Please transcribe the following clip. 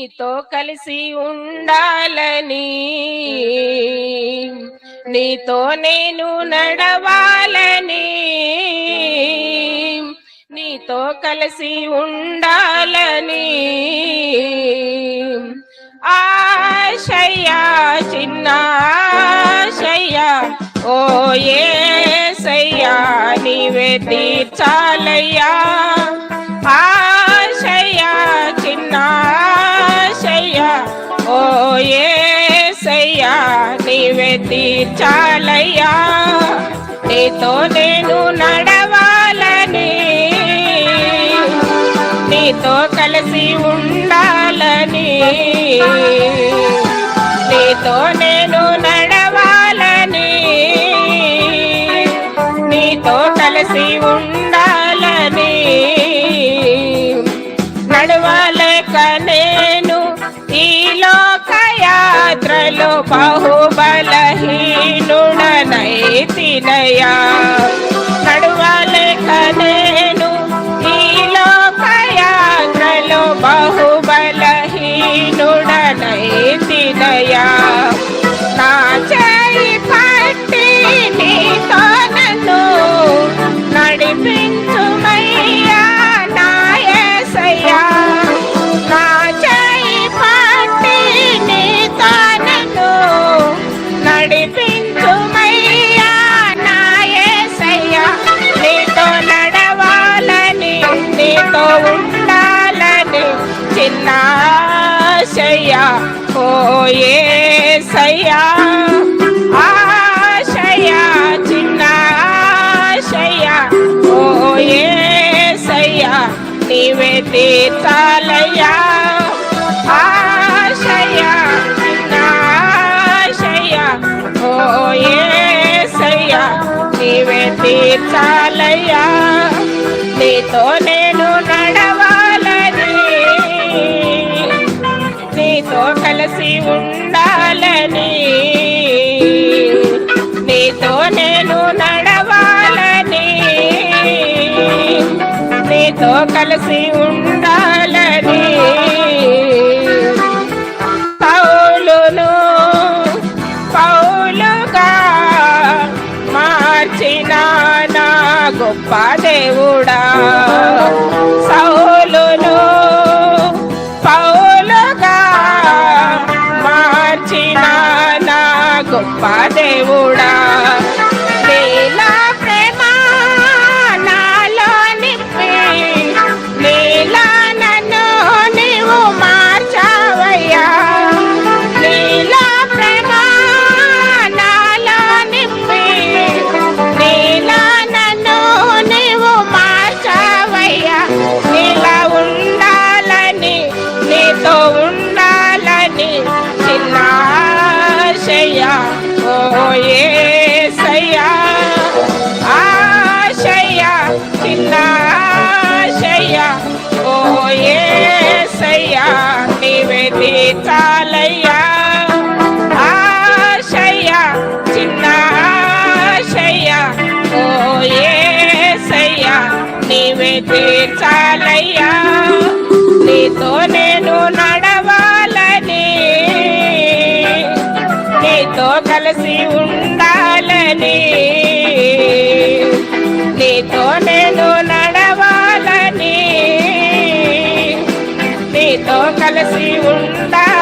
నీతో కలిసి ఉండాలని, నీతో నేను నడవాలని, నీతో కలిసి ఉండాలని ఆశయ్యా, చిన్న ఆశయ్యా, ఓ యేసయ్యా నీవే తీర్చాలయ్యా. ఆశయ్యా, చిన్న ఆశయ్యా, ఓ యేసయ్యా నీవే తీర్చాలయ్యా. నీతో నేను నడవాలని, నీతో కలిసి ఉండాలని, నీతో నేను నడవాలని, నీతో కలిసి ఉండాలని. నడవలేక నేను ఈ లోకయాత్రలో బహుబలహీనుడనైతినయ్యా. నడవలేక నేను ఈ లోకయాత్రలో బహుబలహీనుడనైతినయ్యా. నా చేయి పట్టి నీతో నన్ను నడిపించుమయ్యా నా యేసయ్యా. నా చేయి పట్టి నీతో నన్ను నడిపించుమయ్యా నా యేసయ్యా. నీతో నడవాలని, నీతో ఉండాలని చిన్న ఆశయ్యా, ఓ యేసయ్యా. ఆశయ్యా, చిన్న ఆశయ్యా, ఓ యేసయ్యా నీవే తీర్చాలయ్యా. ఆశయ్యా, చిన్న ఆశయ్యా, ఓ యేసయ్యా నీవే తీర్చాలయ్యా. నీతో నేను నడవాలని, నీతో కలిసి ఉండాలని, నీతో నేను నడవాలని, నీతో కలిసి ఉండాలని. పౌలును పౌలుగా మార్చిన నా గొప్ప దేవుడా, సౌలును పౌలుగా మార్చిన నా గొప్ప దేవుడా. నీలా ప్రేమ నాలో నింపి, నీలా నన్ను నీవు మార్చావయ్యా. నీలా ప్రేమ నాలో నింపి, నీలా నన్ను నీవు మార్చావయ్యా. నీలా ఉండాలని, నీతో ఉండాలని చిన్న ఆశయ్యా, ఓ యేసయ్యా. ఆశయ్యా, చిన్న ఆశయ్యా, ఓ యేసయ్యా నీవే తీర్చాలయ్యా. ఆశయ్యా, చిన్న ఆశయ్యా, ఓ యేసయ్యా నీవే తీర్చాలయ్యా. నీతో నేను నడవాలని, నీతో కలిసి ఉండాలని, నీతో నేను నడవాలని, నీతో కలిసి ఉండాలని.